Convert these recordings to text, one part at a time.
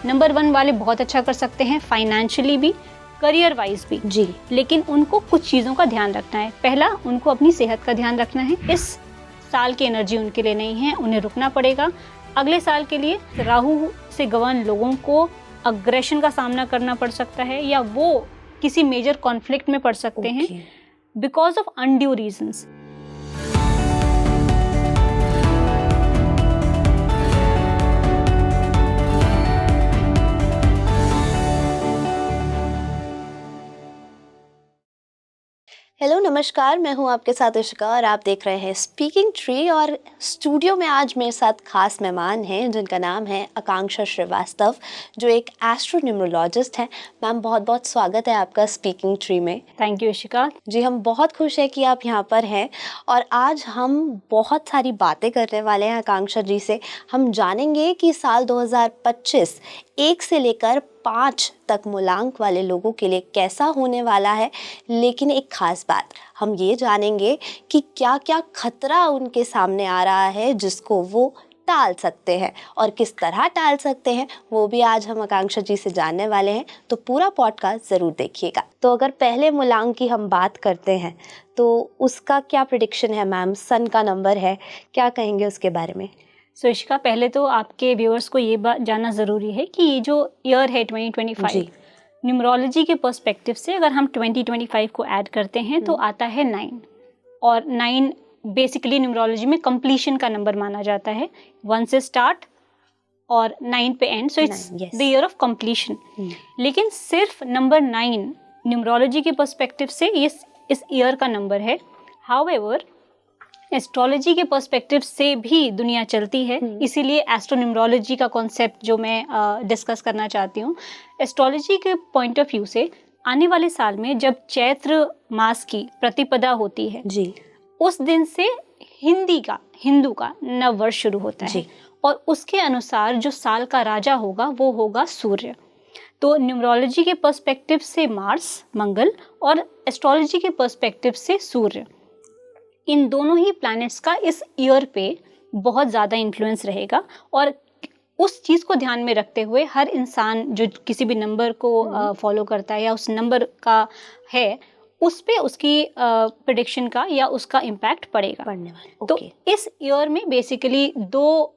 Number 1 वाले बहुत अच्छा कर सकते हैं, फाइनेंशियली भी, करियर वाइज भी जी। लेकिन उनको कुछ चीज़ों का ध्यान रखना है। पहला, उनको अपनी सेहत का ध्यान रखना है। इस साल की एनर्जी उनके लिए नहीं है, उन्हें रुकना पड़ेगा। अगले साल के लिए राहु से गवर्न लोगों को अग्रेशन का सामना करना पड़ सकता है या वो किसी मेजर कॉन्फ्लिक्ट में पड़ सकते हैं because of undue reasons. Hello नमस्कार, मैं हूं आपके साथ इशिका और आप देख रहे हैं स्पीकिंग ट्री। और स्टूडियो में आज मेरे साथ खास मेहमान हैं जिनका नाम है आकांक्षा श्रीवास्तव, जो एक एस्ट्रोन्यूमरोलॉजिस्ट हैं। मैम, बहुत बहुत स्वागत है आपका स्पीकिंग ट्री में। थैंक यू इशिका जी, हम बहुत खुश हैं कि आप यहाँ पर हैं और आज हम बहुत सारी बातें करने वाले हैं आकांक्षा जी से। हम जानेंगे कि साल 2025 1 से लेकर 5 तक मूलांक वाले लोगों के लिए कैसा होने वाला है। लेकिन एक खास बात, हम ये जानेंगे कि क्या क्या खतरा उनके सामने आ रहा है जिसको वो टाल सकते हैं और किस तरह टाल सकते हैं, वो भी आज हम आकांक्षा जी से जानने वाले हैं। तो पूरा पॉडकास्ट ज़रूर देखिएगा। तो अगर पहले मूलांक की हम बात करते हैं तो उसका क्या प्रेडिक्शन है मैम? सन का नंबर है, क्या कहेंगे उसके बारे में? सो इशिका, पहले तो आपके व्यूअर्स को ये बात जानना ज़रूरी है कि ये जो ईयर है 2025 न्यूमरोलॉजी के पर्सपेक्टिव से अगर हम 2025 को ऐड करते हैं तो आता है 9। और 9 बेसिकली न्यूमरोलॉजी में कंप्लीशन का नंबर माना जाता है। 1 से स्टार्ट और 9 पे and, so it's the year of completion. लेकिन सिर्फ नंबर 9 न्यूमरोलॉजी के पर्सपेक्टिव से इस ईयर का नंबर है। हाउएवर एस्ट्रोलॉजी के पर्सपेक्टिव से भी दुनिया चलती है, इसीलिए एस्ट्रोन्यूमरोलॉजी का कॉन्सेप्ट जो मैं डिस्कस करना चाहती हूँ, एस्ट्रोलॉजी के पॉइंट ऑफ व्यू से आने वाले साल में जब चैत्र मास की प्रतिपदा होती है जी, उस दिन से हिंदू का नव वर्ष शुरू होता है और उसके अनुसार जो साल का राजा होगा वो होगा सूर्य। तो न्यूमरोलॉजी के पर्सपेक्टिव से मार्स, मंगल, और एस्ट्रोलॉजी के पर्सपेक्टिव से सूर्य, इन दोनों ही प्लैनेट्स का इस ईयर पे बहुत ज़्यादा इन्फ्लुएंस रहेगा। और उस चीज़ को ध्यान में रखते हुए हर इंसान जो किसी भी नंबर को फॉलो करता है या उस नंबर का है, उस पे उसकी प्रेडिक्शन का या उसका इम्पैक्ट पड़ेगा, पड़ने वाला। तो इस ईयर में बेसिकली 2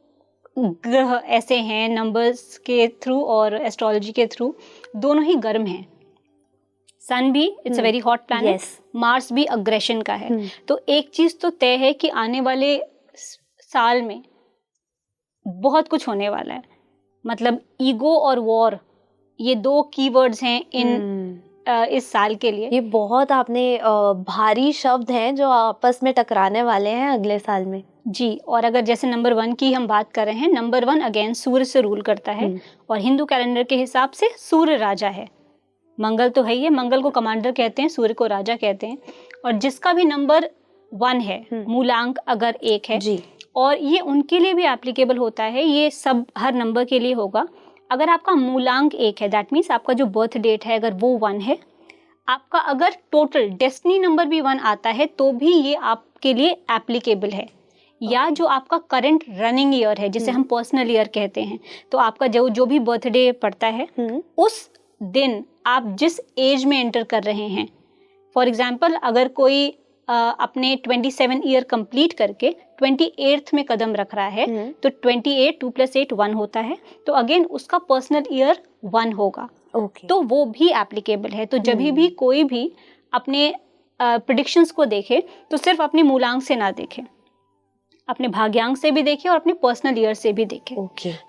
ग्रह ऐसे हैं नंबर्स के थ्रू और एस्ट्रोलॉजी के थ्रू, दोनों ही गर्म हैं। सन भी it's a very hot planet, Mars भी अग्रेशन का है। तो एक चीज तो तय है कि आने वाले साल में बहुत कुछ होने वाला है। मतलब ईगो और वॉर, ये 2 कीवर्ड्स हैं इस साल के लिए। ये बहुत आपने भारी शब्द हैं जो आपस में टकराने वाले हैं अगले साल में जी। और अगर जैसे नंबर 1 की हम बात कर रहे हैं, नंबर 1 अगेन सूर्य से रूल करता है और हिंदू कैलेंडर के हिसाब से सूर्य राजा है। मंगल तो है ही है, मंगल को कमांडर कहते हैं, सूर्य को राजा कहते हैं। और जिसका भी नंबर 1 है, मूलांक अगर 1 है जी, और ये उनके लिए भी एप्लीकेबल होता है, ये सब हर नंबर के लिए होगा। अगर आपका मूलांक 1 है, दैट मीन्स आपका जो बर्थ डेट है अगर वो 1 है, आपका अगर टोटल डेस्टिनी नंबर भी 1 आता है तो भी ये आपके लिए एप्लीकेबल है। या जो आपका करंट रनिंग ईयर है, जिसे हम पर्सनल ईयर कहते हैं, तो आपका जो भी बर्थडे पड़ता है उस दिन आप जिस एज में एंटर कर रहे हैं, फॉर एग्जाम्पल अगर कोई अपने 27 ईयर कंप्लीट करके 28th में कदम रख रहा है तो 28 2 + 8 1 होता है, तो अगेन उसका पर्सनल ईयर 1 होगा। तो वो भी एप्लीकेबल है। तो जब भी कोई भी अपने प्रेडिक्शंस को देखे तो सिर्फ अपने मूलांक से ना देखे, अपने भाग्यांक से भी देखे और अपने पर्सनल ईयर से भी देखे।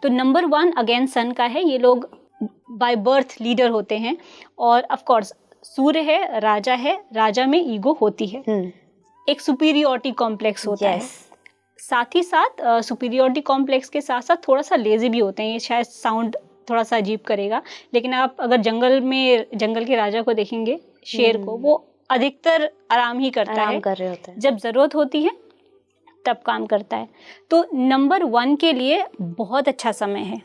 तो नंबर 1 अगेन सन का है, ये लोग बाय बर्थ लीडर होते हैं और ऑफ कोर्स सूर्य है, राजा में ईगो होती है, एक सुपीरियरिटी कॉम्प्लेक्स होता है। साथ ही साथ सुपीरियरिटी कॉम्प्लेक्स के साथ साथ थोड़ा सा लेजी भी होते हैं। ये शायद साउंड थोड़ा सा अजीब करेगा, लेकिन आप अगर जंगल के राजा को देखेंगे, शेर को, वो अधिकतर आराम ही करता है, कर रहे होते हैं। जब जरूरत होती है तब काम करता है। तो नंबर 1 के लिए बहुत अच्छा समय है।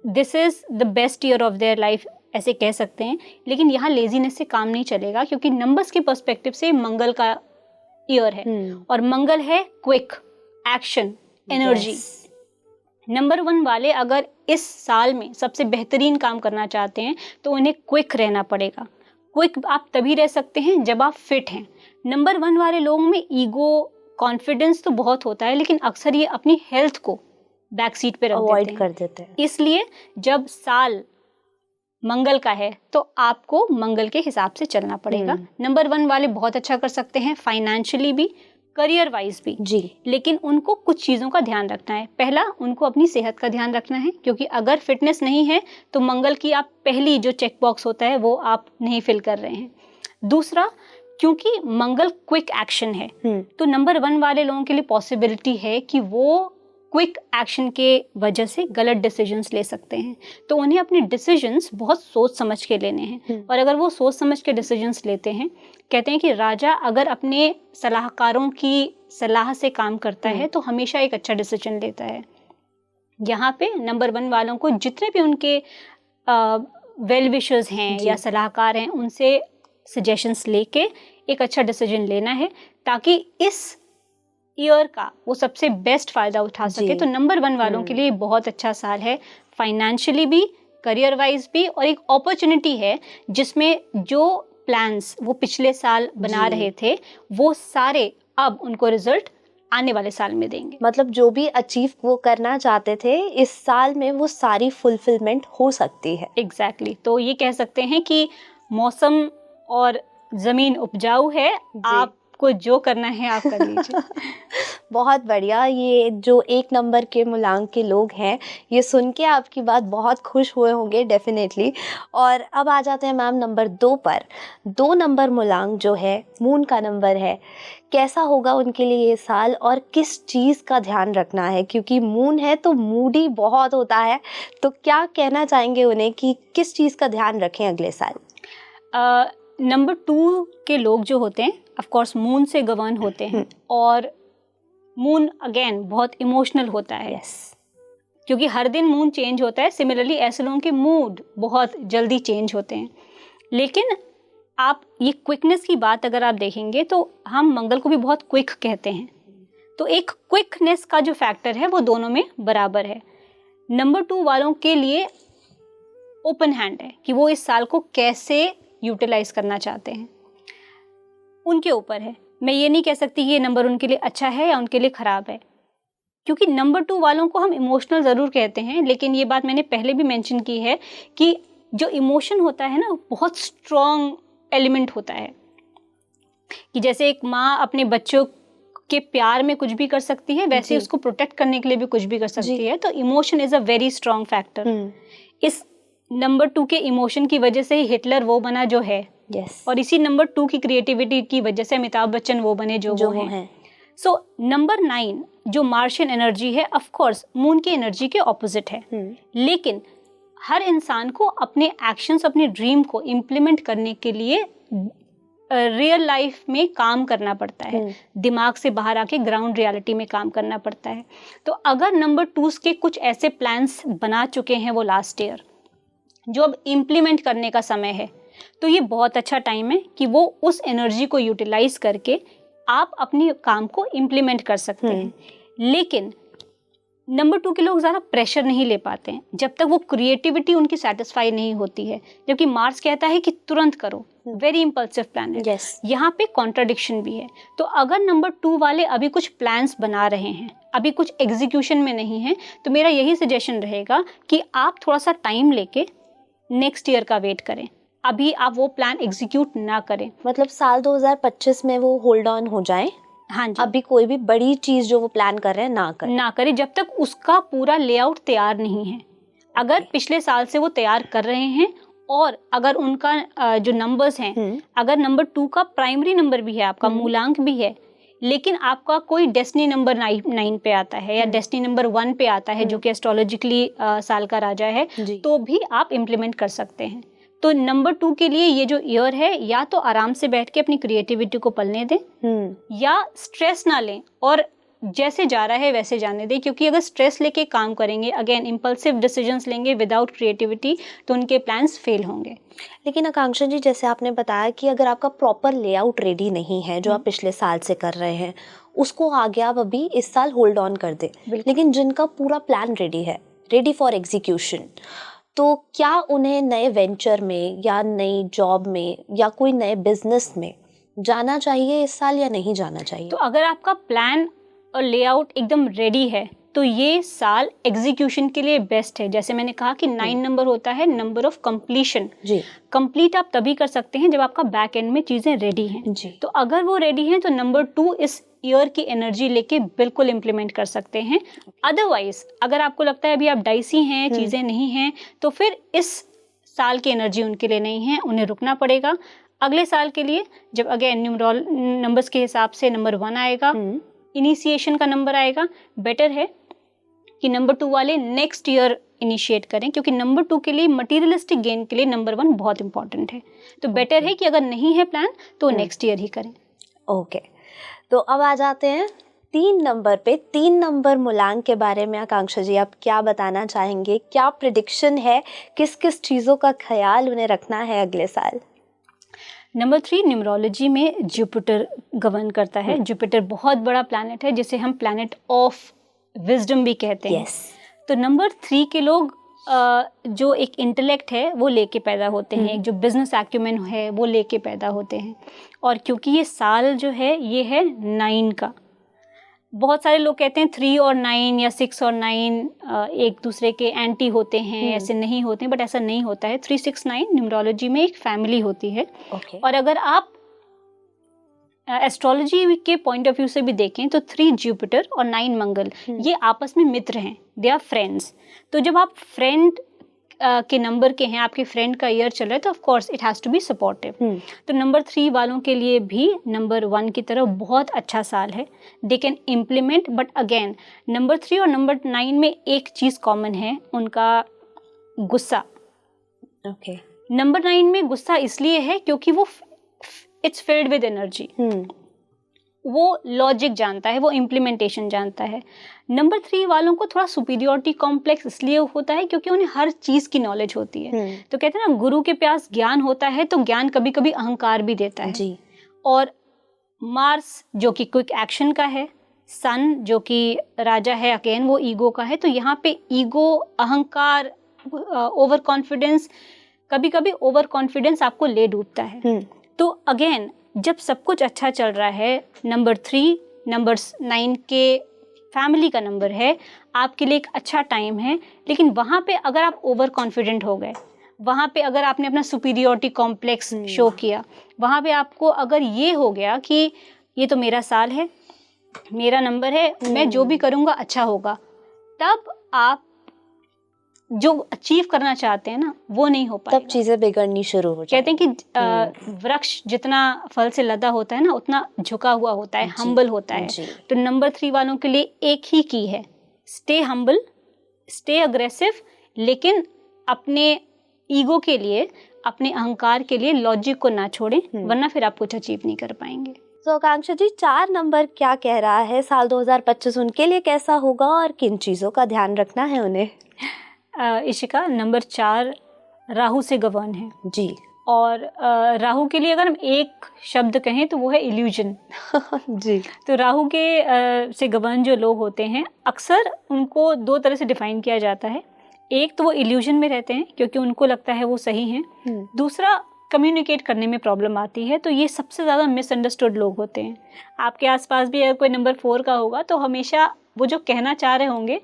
This is the best year of their life, ऐसे कह सकते हैं। लेकिन यहाँ लेजीनेस से काम नहीं चलेगा, क्योंकि नंबर्स के पर्सपेक्टिव से मंगल का ईयर है और मंगल है क्विक एक्शन, एनर्जी। नंबर 1 वाले अगर इस साल में सबसे बेहतरीन काम करना चाहते हैं तो उन्हें क्विक रहना पड़ेगा। क्विक आप तभी रह सकते हैं जब आप फिट हैं। नंबर 1 वाले लोगों में ईगो, कॉन्फिडेंस तो बहुत होता है, लेकिन अक्सर ये अपनी हेल्थ को बैक सीट पे रख अवॉइड कर देते हैं। इसलिए जब साल मंगल का है तो आपको मंगल के हिसाब से चलना पड़ेगा। नंबर 1 वाले बहुत अच्छा कर सकते हैं फाइनेंशियली भी, करियर वाइज भी जी, लेकिन उनको कुछ चीज़ों का ध्यान रखना है। पहला, उनको अपनी सेहत का ध्यान रखना है, क्योंकि अगर फिटनेस नहीं है तो मंगल की आप पहली जो चेक बॉक्स होता है वो आप नहीं फिल कर रहे हैं। दूसरा, क्योंकि मंगल क्विक एक्शन है तो नंबर 1 वाले लोगों के लिए पॉसिबिलिटी है कि वो क्विक एक्शन के वजह से गलत डिसीजंस ले सकते हैं। तो उन्हें अपने डिसीजंस बहुत सोच समझ के लेने हैं, और अगर वो सोच समझ के डिसीजंस लेते हैं, कहते हैं कि राजा अगर अपने सलाहकारों की सलाह से काम करता है तो हमेशा एक अच्छा डिसीजन लेता है। यहाँ पे नंबर 1 वालों को जितने भी उनके वेल विशर्स हैं या सलाहकार हैं उनसे सजेशंस लेके एक अच्छा डिसीजन लेना है, ताकि इस ईयर का वो सबसे बेस्ट फायदा उठा सके। तो नंबर 1 वालों के लिए बहुत अच्छा साल है, फाइनेंशियली भी, करियर वाइज भी, और एक अपॉर्चुनिटी है जिसमें जो प्लान्स वो पिछले साल बना रहे थे वो सारे अब उनको रिजल्ट आने वाले साल में देंगे। मतलब जो भी अचीव वो करना चाहते थे इस साल में वो सारी फुलफिलमेंट हो सकती है। एग्जैक्टली। तो ये कह सकते हैं कि मौसम और जमीन उपजाऊ है, आपको जो करना है आप कर लीजिए। बहुत बढ़िया। ये जो 1 नंबर के मूलांक के लोग हैं ये सुन के आपकी बात बहुत खुश हुए होंगे डेफिनेटली। और अब आ जाते हैं मैम नंबर 2 पर। 2 नंबर मूलांक जो है मून का नंबर है, कैसा होगा उनके लिए ये साल और किस चीज़ का ध्यान रखना है? क्योंकि मून है तो मूडी बहुत होता है, तो क्या कहना चाहेंगे उन्हें कि किस चीज़ का ध्यान रखें अगले साल? नंबर 2 के लोग जो होते हैं ऑफ कोर्स मून से गवर्न होते हैं, और मून अगेन बहुत इमोशनल होता है। क्योंकि हर दिन मून चेंज होता है। सिमिलरली ऐसे लोगों के मूड बहुत जल्दी चेंज होते हैं। लेकिन आप ये क्विकनेस की बात अगर आप देखेंगे तो हम मंगल को भी बहुत क्विक कहते हैं, तो एक क्विकनेस का जो फैक्टर है वो दोनों में बराबर है। नंबर 2 वालों के लिए ओपन हैंड है कि वो इस साल को कैसे यूटिलाइज करना चाहते हैं, उनके ऊपर है। मैं ये नहीं कह सकती ये नंबर उनके लिए अच्छा है या उनके लिए ख़राब है, क्योंकि नंबर 2 वालों को हम इमोशनल ज़रूर कहते हैं, लेकिन ये बात मैंने पहले भी मेंशन की है कि जो इमोशन होता है ना बहुत स्ट्रॉन्ग एलिमेंट होता है, कि जैसे एक माँ अपने बच्चों के प्यार में कुछ भी कर सकती है, वैसे उसको प्रोटेक्ट करने के लिए भी कुछ भी कर सकती है। तो emotion is a very strong factor. इस नंबर 2 के इमोशन की वजह से ही हिटलर वो बना जो है, और इसी नंबर 2 की क्रिएटिविटी की वजह से अमिताभ बच्चन वो बने जो वो हैं। सो नंबर 9 जो मार्शियन एनर्जी है, ऑफ कोर्स मून की एनर्जी के ऑपोजिट है, लेकिन हर इंसान को अपने एक्शंस, अपने ड्रीम को इम्प्लीमेंट करने के लिए रियल लाइफ में काम करना पड़ता है, दिमाग से बाहर आके ग्राउंड रियलिटी में काम करना पड़ता है। तो अगर नंबर 2 के कुछ ऐसे प्लान्स बना चुके हैं वो लास्ट ईयर, जो अब इम्प्लीमेंट करने का समय है, तो ये बहुत अच्छा टाइम है कि वो उस एनर्जी को यूटिलाइज करके आप अपने काम को इम्प्लीमेंट कर सकते हैं। लेकिन नंबर 2 के लोग ज़्यादा प्रेशर नहीं ले पाते हैं जब तक वो क्रिएटिविटी उनकी सेटिस्फाई नहीं होती है, जबकि मार्स कहता है कि तुरंत करो, वेरी इम्पल्सिव प्लान है। यहाँ पे कॉन्ट्राडिक्शन भी है। तो अगर नंबर 2 वाले अभी कुछ प्लान्स बना रहे हैं, अभी कुछ एग्जीक्यूशन में नहीं है, तो मेरा यही सजेशन रहेगा कि आप थोड़ा सा टाइम लेके नेक्स्ट ईयर का वेट करें, अभी आप वो प्लान एग्जीक्यूट ना करें। मतलब साल 2025 में वो होल्ड ऑन हो जाएं। हाँ जी। अभी कोई भी बड़ी चीज जो वो प्लान कर रहे हैं ना करें जब तक उसका पूरा लेआउट तैयार नहीं है। अगर पिछले साल से वो तैयार कर रहे हैं और अगर उनका जो नंबर्स हैं, अगर नंबर 2 का प्राइमरी नंबर भी है, आपका मूलांक भी है, लेकिन आपका कोई डेस्टिनी नंबर 9 पे आता है या डेस्टिनी नंबर 1 पे आता है, जो कि एस्ट्रोलॉजिकली साल का राजा है, तो भी आप इम्प्लीमेंट कर सकते हैं। तो नंबर 2 के लिए ये जो ईयर है, या तो आराम से बैठ के अपनी क्रिएटिविटी को पलने दें, या स्ट्रेस ना लें और जैसे जा रहा है वैसे जाने दें, क्योंकि अगर स्ट्रेस लेके काम करेंगे, अगेन इम्पल्सिव डिसीजंस लेंगे विदाउट क्रिएटिविटी, तो उनके प्लान्स फेल होंगे। लेकिन आकांक्षा जी, जैसे आपने बताया कि अगर आपका प्रॉपर लेआउट रेडी नहीं है जो आप पिछले साल से कर रहे हैं, उसको आगे आप अभी इस साल होल्ड ऑन कर दे, लेकिन जिनका पूरा प्लान रेडी है, रेडी फॉर एग्जीक्यूशन, तो क्या उन्हें नए वेंचर में या नई जॉब में या कोई नए बिजनेस में जाना चाहिए इस साल या नहीं जाना चाहिए? तो अगर आपका प्लान और लेआउट एकदम रेडी है तो ये साल एग्जीक्यूशन के लिए बेस्ट है। जैसे मैंने कहा कि 9 नंबर होता है नंबर ऑफ कंप्लीशन। जी। कंप्लीट आप तभी कर सकते हैं जब आपका बैक एंड में चीज़ें रेडी हैं। जी। तो अगर वो रेडी हैं तो नंबर 2 इस ईयर की एनर्जी लेके बिल्कुल इम्प्लीमेंट कर सकते हैं। अदरवाइज अगर आपको लगता है अभी आप डाइसी हैं, चीज़ें नहीं हैं, तो फिर इस साल की एनर्जी उनके लिए नहीं है, उन्हें रुकना पड़ेगा अगले साल के लिए, जब अगेन न्यूमरल नंबर्स के हिसाब से नंबर 1 आएगा, इनिशिएशन का नंबर आएगा। बेटर है कि नंबर 2 वाले नेक्स्ट ईयर इनिशिएट करें, क्योंकि नंबर 2 के लिए मटीरियलिस्टिक गेन के लिए नंबर 1 बहुत इंपॉर्टेंट है। तो बेटर है कि अगर नहीं है प्लान तो नेक्स्ट ईयर ही करें। ओके, तो अब आ जाते हैं 3 नंबर पे। 3 नंबर मूलांक के बारे में आकांक्षा जी आप क्या बताना चाहेंगे? क्या प्रिडिक्शन है, किस किस चीज़ों का ख्याल उन्हें रखना है अगले साल? नंबर 3 न्यूमरोलॉजी में जुपिटर गवर्न करता है। जुपिटर बहुत बड़ा प्लैनेट है जिसे हम प्लैनेट ऑफ विजडम भी कहते हैं। तो नंबर 3 के लोग जो एक इंटेलेक्ट है वो लेके पैदा होते हैं, एक जो बिजनेस एक्यूमेन है वो लेके पैदा होते हैं। और क्योंकि ये साल जो है ये है 9 का, बहुत सारे लोग कहते हैं 3 और 9 या 6 और 9 एक दूसरे के एंटी होते हैं, ऐसे नहीं होते हैं, बट ऐसा नहीं होता है। 3, 6, 9 न्यूमरोलॉजी में एक फैमिली होती है। और अगर आप एस्ट्रोलॉजी के पॉइंट ऑफ व्यू से भी देखें तो 3 जुपिटर और 9 मंगल ये आपस में मित्र हैं, दे आर फ्रेंड्स। तो जब आप फ्रेंड के नंबर के हैं, आपके फ्रेंड का ईयर चल रहा है, तो of course it has to be supportive. तो नंबर 3 वालों के लिए भी नंबर 1 की तरफ बहुत अच्छा साल है, they can implement. But again number 3 और नंबर 9 में एक चीज़ कॉमन है, उनका गुस्सा। नंबर 9 में गुस्सा इसलिए है क्योंकि वो इट्स फिल्ड विद एनर्जी, वो लॉजिक जानता है, वो इम्प्लीमेंटेशन जानता है। नंबर 3 वालों को थोड़ा सुपीरियरिटी कॉम्प्लेक्स इसलिए होता है क्योंकि उन्हें हर चीज़ की नॉलेज होती है। तो कहते हैं ना, गुरु के प्यास ज्ञान होता है, तो ज्ञान कभी कभी अहंकार भी देता है। जी। और मार्स जो कि क्विक एक्शन का है, सन जो कि राजा है अगेन वो ईगो का है। तो यहाँ पे ईगो, अहंकार, ओवर कॉन्फिडेंस, कभी कभी ओवर कॉन्फिडेंस आपको ले डूबता है। तो अगेन जब सब कुछ अच्छा चल रहा है, नंबर 3 नंबर 9 के फैमिली का नंबर है, आपके लिए एक अच्छा टाइम है। लेकिन वहाँ पे अगर आप ओवर कॉन्फिडेंट हो गए, वहाँ पे अगर आपने अपना सुपीरियरिटी कॉम्प्लेक्स शो किया, वहाँ पे आपको अगर ये हो गया कि ये तो मेरा साल है, मेरा नंबर है, मैं जो भी करूँगा अच्छा होगा, तब आप जो अचीव करना चाहते हैं ना वो नहीं हो पाएगा। तब चीजें बिगड़नी शुरू हो जाती हैं। कहते हैं कि वृक्ष जितना फल से लदा होता है ना, उतना झुका हुआ होता है, हम्बल होता है। तो नंबर 3 वालों के लिए एक ही की है, स्टे हम्बल, स्टे अग्रेसिव, लेकिन अपने ईगो के लिए, अपने अहंकार के लिए लॉजिक को ना छोड़ें, वरना फिर आप कुछ अचीव नहीं कर पाएंगे। तो आकांक्षा जी 4 नंबर क्या कह रहा है, साल 2025 उनके लिए कैसा होगा और किन चीज़ों का ध्यान रखना है उन्हें? इशिका, नंबर 4 राहु से गवर्न है जी। और राहु के लिए अगर हम एक शब्द कहें तो वो है इल्यूजन। जी। तो राहु के से गवर्न जो लोग होते हैं, अक्सर उनको 2 तरह से डिफाइन किया जाता है। एक तो वो इल्यूजन में रहते हैं क्योंकि उनको लगता है वो सही हैं। दूसरा, कम्युनिकेट करने में प्रॉब्लम आती है। तो ये सबसे ज़्यादा मिसअंडरस्टूड लोग होते हैं। आपके आसपास भी अगर कोई नंबर 4 का होगा तो हमेशा वो जो कहना चाह रहे होंगे,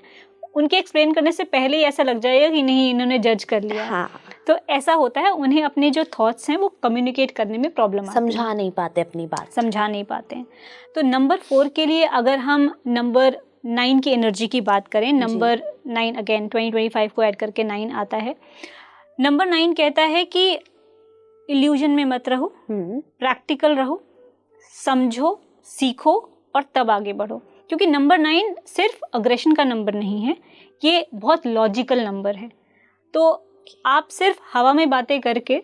उनके एक्सप्लेन करने से पहले ही ऐसा लग जाएगा कि नहीं, इन्होंने जज कर लिया। हाँ। तो ऐसा होता है, उन्हें अपने जो थॉट्स हैं वो कम्युनिकेट करने में प्रॉब्लम आती है, समझा नहीं पाते, अपनी बात समझा नहीं पाते हैं। तो नंबर 4 के लिए अगर हम नंबर 9 की एनर्जी की बात करें, नंबर 9 अगेन 2025 को ऐड करके 9 आता है। नंबर 9 कहता है कि इल्यूजन में मत रहो, प्रैक्टिकल रहो, समझो, सीखो और तब आगे बढ़ो। क्योंकि नंबर 9 सिर्फ अग्रेशन का नंबर नहीं है, ये बहुत लॉजिकल नंबर है। तो आप सिर्फ हवा में बातें करके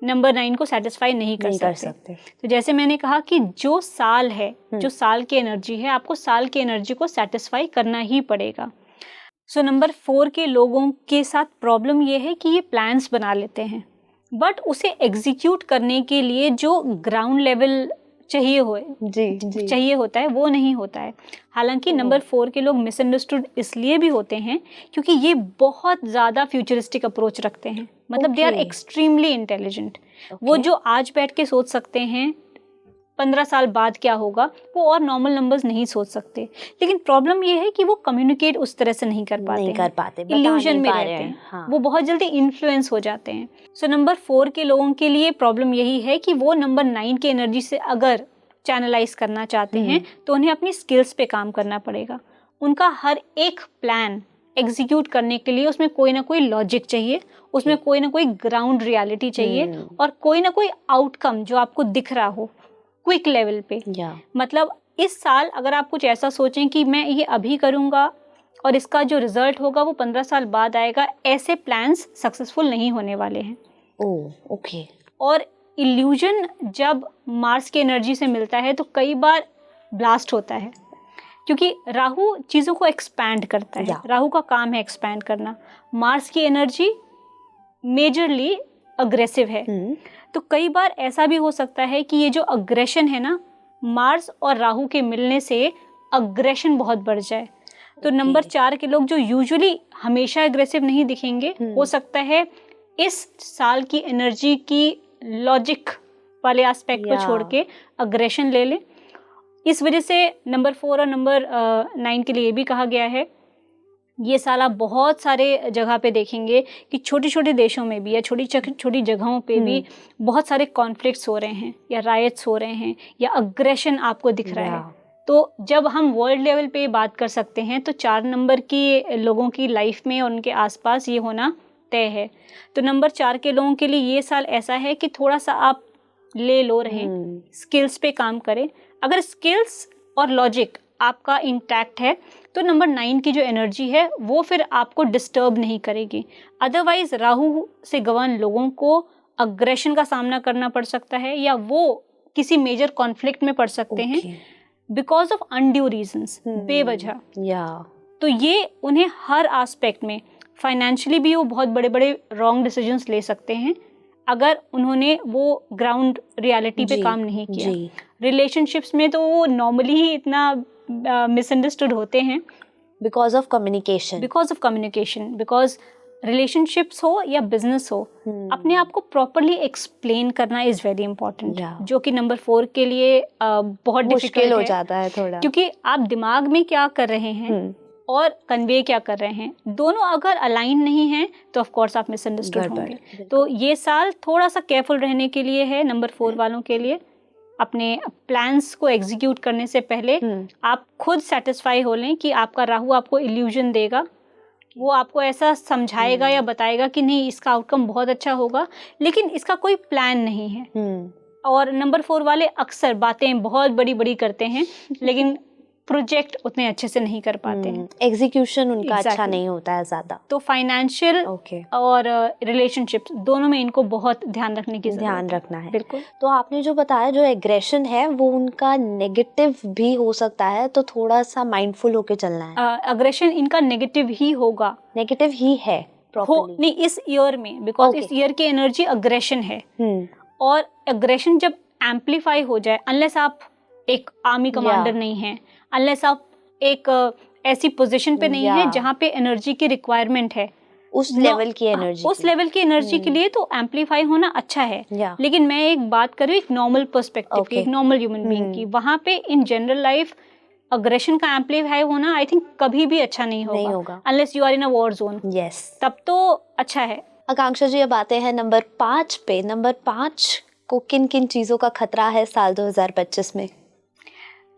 नंबर 9 को सेटिस्फाई नहीं कर सकते। तो जैसे मैंने कहा कि जो साल है, जो साल की एनर्जी है, आपको साल की एनर्जी को सेटिस्फाई करना ही पड़ेगा। सो नंबर 4 के लोगों के साथ प्रॉब्लम ये है कि ये प्लान्स बना लेते हैं, बट उसे एग्जीक्यूट करने के लिए जो ग्राउंड लेवल चाहिए होता है वो नहीं होता है। हालांकि नंबर 4 के लोग मिसअंडरस्टूड इसलिए भी होते हैं क्योंकि ये बहुत ज़्यादा फ्यूचरिस्टिक अप्रोच रखते हैं, मतलब दे आर एक्सट्रीमली इंटेलिजेंट। वो जो आज बैठ के सोच सकते हैं 15 साल बाद क्या होगा, वो और नॉर्मल नंबर्स नहीं सोच सकते। लेकिन प्रॉब्लम ये है कि वो कम्युनिकेट उस तरह से नहीं कर पाते, इल्यूजन में रहते हैं। हाँ। वो बहुत जल्दी इन्फ्लुएंस हो जाते हैं। सो नंबर 4 के लोगों के लिए प्रॉब्लम यही है कि वो नंबर 9 की एनर्जी से अगर चैनलाइज करना चाहते हैं तो उन्हें अपनी स्किल्स पे काम करना पड़ेगा। उनका हर एक प्लान एग्जीक्यूट करने के लिए उसमें कोई ना कोई लॉजिक चाहिए, उसमें कोई ना कोई ग्राउंड रियलिटी चाहिए और कोई ना कोई आउटकम जो आपको दिख रहा हो क्विक लेवल पे। मतलब इस साल अगर आप कुछ ऐसा सोचें कि मैं ये अभी करूँगा और इसका जो रिजल्ट होगा वो 15 साल बाद आएगा, ऐसे प्लान्स सक्सेसफुल नहीं होने वाले हैं। ओके। और इल्यूजन जब मार्स की एनर्जी से मिलता है तो कई बार ब्लास्ट होता है, क्योंकि राहु चीज़ों को एक्सपैंड करता है। राहु का काम है एक्सपैंड करना। मार्स की एनर्जी मेजरली अग्रेसिव है। तो कई बार ऐसा भी हो सकता है कि ये जो अग्रेशन है ना, मार्स और राहु के मिलने से अग्रेशन बहुत बढ़ जाए। तो नंबर 4 के लोग जो यूजुअली हमेशा अग्रेसिव नहीं दिखेंगे, हो सकता है इस साल की एनर्जी की लॉजिक वाले एस्पेक्ट को छोड़ के अग्रेशन ले लें। इस वजह से नंबर 4 और नंबर 9 के लिए ये भी कहा गया है, ये साल आप बहुत सारे जगह पे देखेंगे कि छोटे छोटे देशों में भी या छोटी छोटी जगहों पे भी बहुत सारे कॉन्फ्लिक्ट्स हो रहे हैं या रायट्स हो रहे हैं या अग्रेशन आपको दिख रहा है। तो जब हम वर्ल्ड लेवल पे बात कर सकते हैं तो 4 नंबर की लोगों की लाइफ में और उनके आसपास ये होना तय है। तो नंबर 4 के लोगों के लिए ये साल ऐसा है कि थोड़ा सा आप ले लो रहें, स्किल्स पे काम करें। अगर स्किल्स और लॉजिक आपका इंटैक्ट है तो नंबर 9 की जो एनर्जी है वो फिर आपको डिस्टर्ब नहीं करेगी। अदरवाइज राहु से गवान लोगों को अग्रेशन का सामना करना पड़ सकता है या वो किसी मेजर कॉन्फ्लिक्ट में पड़ सकते हैं बिकॉज ऑफ अनड्यू रीजंस, बेवजह। तो ये उन्हें हर एस्पेक्ट में, फाइनेंशियली भी वो बहुत बड़े बड़े रॉन्ग डिसीजंस ले सकते हैं अगर उन्होंने वो ग्राउंड रियलिटी पे काम नहीं किया। रिलेशनशिप्स में तो वो नॉर्मली ही इतना मिसअंडरस्टूड होते हैं because of communication. Because relationships हो या बिजनेस हो, अपने आप को प्रॉपरली एक्सप्लेन करना इज वेरी इंपॉर्टेंट, जो कि नंबर 4 के लिए बहुत डिफिकल्ट हो जाता है थोड़ा, क्योंकि आप दिमाग में क्या कर रहे हैं और कन्वे क्या कर रहे हैं, दोनों अगर अलाइन नहीं हैं तो ऑफ कोर्स आप मिसअंडरस्टूड होंगे। तो ये साल थोड़ा सा केयरफुल रहने के लिए है नंबर 4 वालों के लिए। अपने प्लान्स को एग्जीक्यूट करने से पहले आप खुद सेटिस्फाई हो लें कि आपका राहु आपको इल्यूजन देगा, वो आपको ऐसा समझाएगा या बताएगा कि नहीं इसका आउटकम बहुत अच्छा होगा, लेकिन इसका कोई प्लान नहीं है। और नंबर 4 वाले अक्सर बातें बहुत बड़ी बड़ी करते हैं लेकिन प्रोजेक्ट उतने अच्छे से नहीं कर पाते हैं, एग्जीक्यूशन उनका अच्छा नहीं होता है ज़्यादा। तो फाइनेंशियल और रिलेशनशिप्स दोनों में इनको बहुत ध्यान रखने की ध्यान रखना है। बिल्कुल। तो आपने जो बताया जो एग्रेशन है वो उनका नेगेटिव भी हो सकता है, तो थोड़ा सा माइंडफुल होके चलना है। अग्रेशन इनका नेगेटिव ही होगा, नेगेटिव ही है नहीं इस ईयर में, बिकॉज इस ईयर की एनर्जी अग्रेशन है। और अग्रेशन जब एम्पलीफाई हो जाए, अनलेस आप एक आर्मी कमांडर नहीं है, अनलेस आप एक ऐसी पोजीशन पे नहीं है जहाँ पे एनर्जी की रिक्वायरमेंट है, उस लेवल की एनर्जी के लिए तो एम्पलीफाई होना अच्छा है। लेकिन मैं एक बात करूँ एक नॉर्मल पर्सपेक्टिव की, एक नॉर्मल ह्यूमन बीइंग की, वहाँ पे इन जनरल लाइफ अग्रेशन का एम्पलीफाई होना आई थिंक कभी भी अच्छा नहीं होगा unless you are in a war zone. तब तो अच्छा है। आकांक्षा जी, अब आते हैं नंबर 5 पे। नंबर 5 को किन किन चीज़ों का खतरा है साल 2025 में?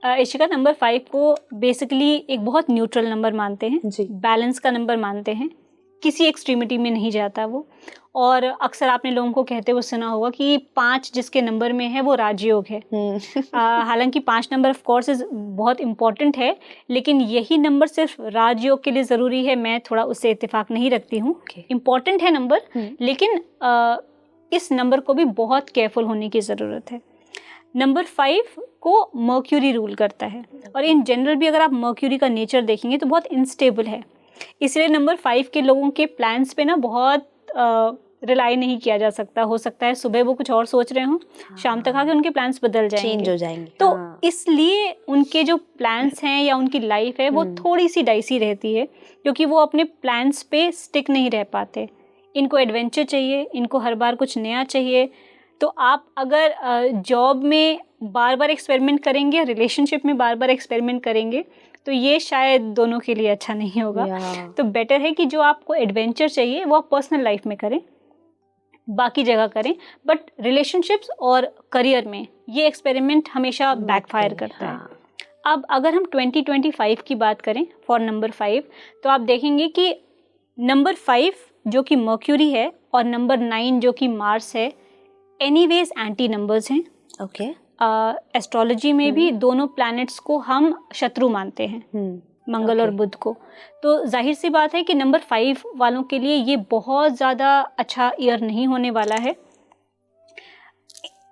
इशिका, नंबर 5 को बेसिकली एक बहुत न्यूट्रल नंबर मानते हैं, बैलेंस का नंबर मानते हैं, किसी एक्सट्रीमिटी में नहीं जाता वो। और अक्सर आपने लोगों को कहते हुए सुना होगा कि 5 जिसके नंबर में है वो राजयोग है। हालांकि 5 नंबर ऑफ कोर्स बहुत इम्पोर्टेंट है, लेकिन यही नंबर सिर्फ राजयोग के लिए ज़रूरी है, मैं थोड़ा उससे इत्तेफाक नहीं रखती हूँ। इम्पोर्टेंट है नंबर, लेकिन इस नंबर को भी बहुत केयरफुल होने की ज़रूरत है। नंबर 5 को मर्क्यूरी रूल करता है, और इन जनरल भी अगर आप मर्क्यूरी का नेचर देखेंगे तो बहुत इनस्टेबल है, इसलिए नंबर 5 के लोगों के प्लान्स पे ना बहुत रिलाई नहीं किया जा सकता। हो सकता है सुबह वो कुछ और सोच रहे हों, शाम तक आके उनके प्लान्स बदल जाएंगे, चेंज हो जाएंगे। तो इसलिए उनके जो प्लान्स हैं या उनकी लाइफ है वो थोड़ी सी डाइसी रहती है, क्योंकि वो अपने प्लान्स पे स्टिक नहीं रह पाते। इनको एडवेंचर चाहिए, इनको हर बार कुछ नया चाहिए। तो आप अगर जॉब में बार बार एक्सपेरिमेंट करेंगे, रिलेशनशिप में बार बार एक्सपेरिमेंट करेंगे, तो ये शायद दोनों के लिए अच्छा नहीं होगा। तो बेटर है कि जो आपको एडवेंचर चाहिए वो आप पर्सनल लाइफ में करें, बाकी जगह करें, बट रिलेशनशिप्स और करियर में ये एक्सपेरिमेंट हमेशा बैकफायर करता है। अब अगर हम 2025 की बात करें फॉर नंबर 5, तो आप देखेंगे कि नंबर 5 जो कि मर्क्यूरी है और नंबर 9 जो कि मार्स है, एनीवेज एंटी नंबर्स हैं। ओके। एस्ट्रोलॉजी में भी दोनों प्लैनेट्स को हम शत्रु मानते हैं, मंगल और बुध को। तो जाहिर सी बात है कि नंबर 5 वालों के लिए ये बहुत ज़्यादा अच्छा ईयर नहीं होने वाला है,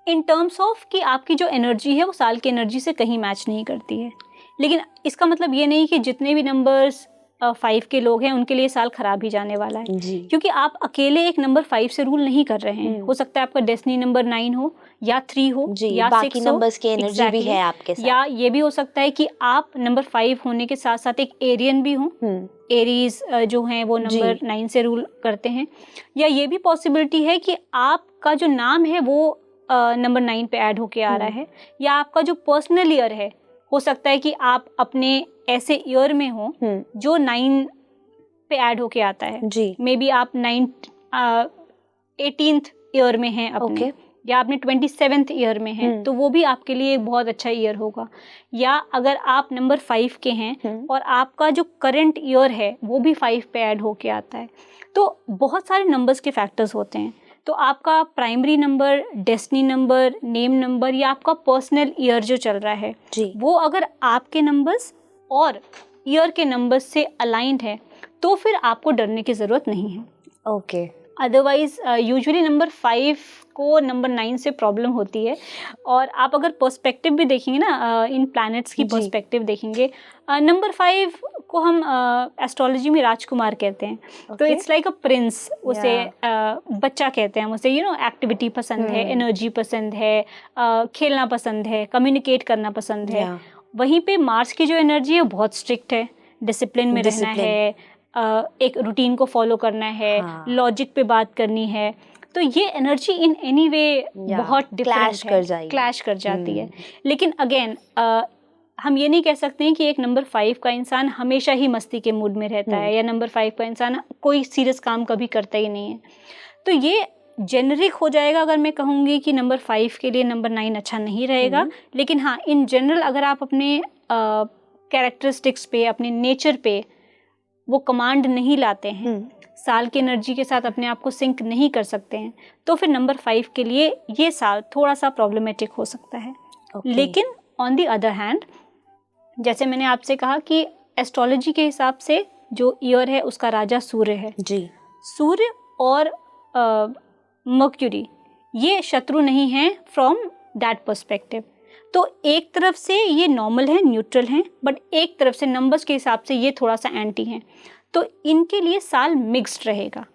इन टर्म्स ऑफ कि आपकी जो एनर्जी है वो साल की एनर्जी से कहीं मैच नहीं करती है। लेकिन इसका मतलब ये नहीं कि जितने भी नंबर्स 5 के लोग हैं उनके लिए साल खराब ही जाने वाला है, क्योंकि आप अकेले एक नंबर 5 से रूल नहीं कर रहे हैं। हो सकता है आपका डेस्टिनी नंबर 9 हो या 3 हो या बाकी 6 नंबर्स की एनर्जी भी है आपके साथ, या ये भी हो सकता है कि आप नंबर 5 होने के साथ साथ एक एरियन भी हो, एरीज जो हैं वो नंबर 9 से रूल करते हैं, या ये भी पॉसिबिलिटी है कि आपका जो नाम है वो नंबर 9 पे ऐड होके आ रहा है, या आपका जो पर्सनल ईयर है हो सकता है कि आप अपने ऐसे ईयर में हो जो 9 पे ऐड होके आता है। मे बी आप 18th ईयर में हैं अपने, या आपने 27th ईयर में हैं, तो वो भी आपके लिए बहुत अच्छा ईयर होगा। या अगर आप नंबर 5 के हैं और आपका जो करंट ईयर है वो भी 5 पे ऐड होके आता है, तो बहुत सारे नंबर्स के फैक्टर्स होते हैं। तो आपका primary number, destiny number, name number, या आपका पर्सनल ईयर जो चल रहा है वो अगर आपके नंबर्स और ईयर के नंबर्स से अलाइंड है तो फिर आपको डरने की ज़रूरत नहीं है। ओके। अदरवाइज यूजुअली नंबर 5 को नंबर 9 से प्रॉब्लम होती है। और आप अगर पर्सपेक्टिव भी देखेंगे ना, इन प्लैनेट्स की पर्सपेक्टिव देखेंगे, नंबर 5 को हम एस्ट्रोलॉजी में राजकुमार कहते हैं। तो इट्स लाइक अ प्रिंस, उसे बच्चा कहते हैं, उसे एक्टिविटी पसंद है, एनर्जी पसंद है, खेलना पसंद है, कम्युनिकेट करना पसंद है। वहीं पे मार्स की जो एनर्जी है बहुत स्ट्रिक्ट है, डिसिप्लिन में रहना है, एक रूटीन को फॉलो करना है, लॉजिक पे बात करनी है। तो ये एनर्जी इन एनी वे बहुत क्लैश कर जाती है। लेकिन अगेन हम ये नहीं कह सकते हैं कि एक नंबर 5 का इंसान हमेशा ही मस्ती के मूड में रहता है, या नंबर 5 का इंसान कोई सीरियस काम कभी करता ही नहीं है। तो ये जेनरिक हो जाएगा अगर मैं कहूँगी कि नंबर 5 के लिए नंबर 9 अच्छा नहीं रहेगा। लेकिन हाँ, इन जनरल अगर आप अपने कैरेक्टरिस्टिक्स पे, अपने नेचर पे वो कमांड नहीं लाते हैं, साल की एनर्जी के साथ अपने आप को सिंक नहीं कर सकते हैं, तो फिर नंबर 5 के लिए ये साल थोड़ा सा प्रॉब्लमेटिक हो सकता है। लेकिन ऑन द अदर हैंड, जैसे मैंने आपसे कहा कि एस्ट्रोलॉजी के हिसाब से जो ईयर है उसका राजा सूर्य है जी। सूर्य और मर्क्यूरी ये शत्रु नहीं हैं फ्रॉम दैट पर्सपेक्टिव। तो एक तरफ से ये नॉर्मल है, न्यूट्रल हैं, बट एक तरफ से नंबर्स के हिसाब से ये थोड़ा सा एंटी हैं। तो इनके लिए साल मिक्स्ड रहेगा।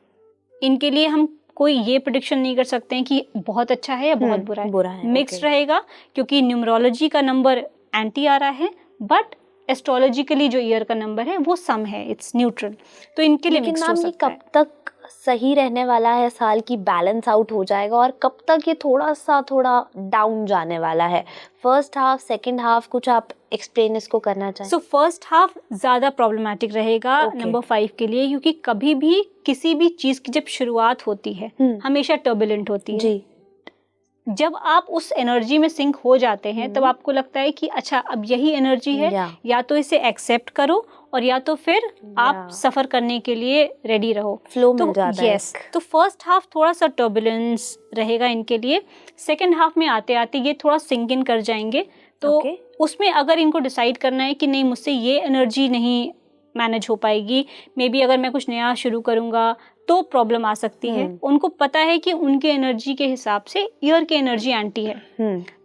इनके लिए हम कोई ये प्रेडिक्शन नहीं कर सकते हैं कि बहुत अच्छा है या बहुत बुरा है। मिक्स्ड रहेगा, क्योंकि न्यूमरोलॉजी का नंबर एंटी आ रहा है, बट एस्ट्रोलॉजिकली जो ईयर का नंबर है वो सम है, इट्स न्यूट्रल। तो इनके लिए मिक्स्ड हो सकता है। कब तक सही रहने वाला है साल की, बैलेंस आउट हो जाएगा, और कब तक ये थोड़ा डाउन जाने वाला है? फर्स्ट हाफ, सेकंड हाफ, कुछ आप एक्सप्लेन इसको करना चाहें? सो फर्स्ट हाफ ज़्यादा प्रॉब्लमेटिक रहेगा नंबर 5 के लिए, क्योंकि कभी भी किसी भी चीज़ की जब शुरुआत होती है हमेशा टर्बुलेंट होती है जी। जब आप उस एनर्जी में सिंक हो जाते हैं तब आपको लगता है कि अच्छा अब यही एनर्जी है, या तो इसे एक्सेप्ट करो और या तो फिर आप सफर करने के लिए रेडी रहो, फ्लो मिल जाता है। तो फर्स्ट हाफ थोड़ा सा टर्बुलेंस रहेगा इनके लिए। सेकंड हाफ में आते आते ये थोड़ा सिंक इन कर जाएंगे। तो उसमें अगर इनको डिसाइड करना है कि नहीं, मुझसे ये एनर्जी नहीं मैनेज हो पाएगी। मे बी अगर मैं कुछ नया शुरू करूँगा तो प्रॉब्लम आ सकती है। उनको पता है कि उनके एनर्जी के हिसाब से ईयर की एनर्जी एंटी है,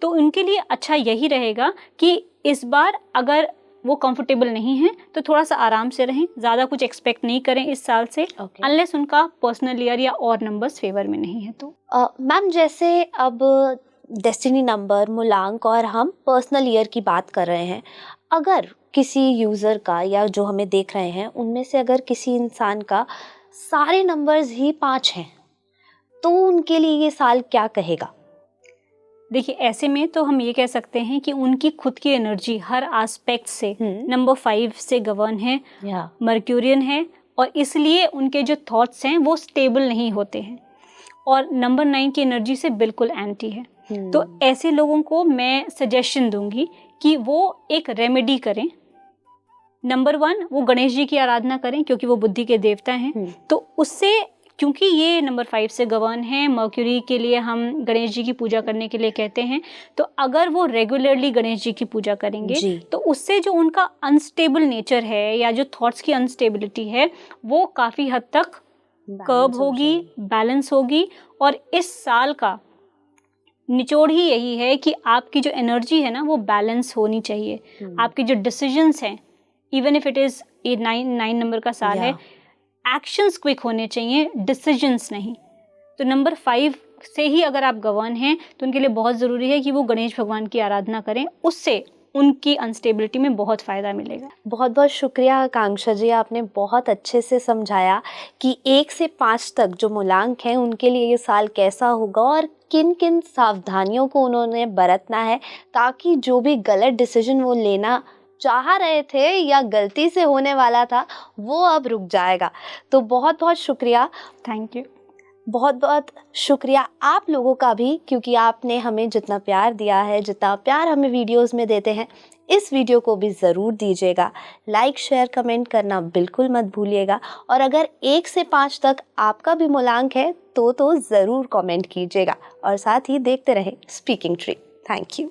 तो उनके लिए अच्छा यही रहेगा कि इस बार अगर वो कंफर्टेबल नहीं है तो थोड़ा सा आराम से रहें, ज़्यादा कुछ एक्सपेक्ट नहीं करें इस साल से, अनलेस उनका पर्सनल ईयर या और नंबर्स फेवर में नहीं है तो। मैम जैसे अब डेस्टिनी नंबर, मूलांक और हम पर्सनल ईयर की बात कर रहे हैं, अगर किसी यूज़र का या जो हमें देख रहे हैं उनमें से अगर किसी इंसान का सारे नंबर्स ही 5 हैं तो उनके लिए ये साल क्या कहेगा? देखिए ऐसे में तो हम ये कह सकते हैं कि उनकी खुद की एनर्जी हर एस्पेक्ट से नंबर 5 से गवर्न है, मर्क्यूरियन है, और इसलिए उनके जो थॉट्स हैं वो स्टेबल नहीं होते हैं और नंबर 9 की एनर्जी से बिल्कुल एंटी है। तो ऐसे लोगों को मैं सजेशन दूंगी कि वो एक रेमेडी करें। नंबर 1, वो गणेश जी की आराधना करें क्योंकि वो बुद्धि के देवता हैं। तो उससे, क्योंकि ये नंबर 5 से गवर्न है, मर्क्यूरी के लिए हम गणेश जी की पूजा करने के लिए कहते हैं, तो अगर वो रेगुलरली गणेश जी की पूजा करेंगे तो उससे जो उनका अनस्टेबल नेचर है या जो थॉट्स की अनस्टेबिलिटी है वो काफ़ी हद तक कर्ब होगी, बैलेंस होगी। और इस साल का निचोड़ ही यही है कि आपकी जो एनर्जी है ना वो बैलेंस होनी चाहिए। आपके जो डिसीजंस हैं, even if it is 9 number का साल है, एक्शंस क्विक होने चाहिए, डिसीजंस नहीं। तो नंबर 5 से ही अगर आप गवर्न हैं तो उनके लिए बहुत ज़रूरी है कि वो गणेश भगवान की आराधना करें, उससे उनकी अनस्टेबिलिटी में बहुत फ़ायदा मिलेगा। बहुत बहुत शुक्रिया आकांक्षा जी, आपने बहुत अच्छे से समझाया कि 1 से 5 तक जो मूलांक हैं उनके लिए ये साल कैसा होगा और किन किन सावधानियों को उन्होंने बरतना है ताकि जो भी गलत डिसीजन वो लेना चाह रहे थे या गलती से होने वाला था वो अब रुक जाएगा। तो बहुत बहुत शुक्रिया। Thank you. बहुत बहुत शुक्रिया आप लोगों का भी, क्योंकि आपने हमें जितना प्यार दिया है, जितना प्यार हमें वीडियोस में देते हैं, इस वीडियो को भी ज़रूर दीजिएगा। लाइक, शेयर, कमेंट करना बिल्कुल मत भूलिएगा। और अगर 1 से 5 तक आपका भी मूलांक है तो ज़रूर कमेंट कीजिएगा और साथ ही देखते रहें स्पीकिंग ट्री। Thank you.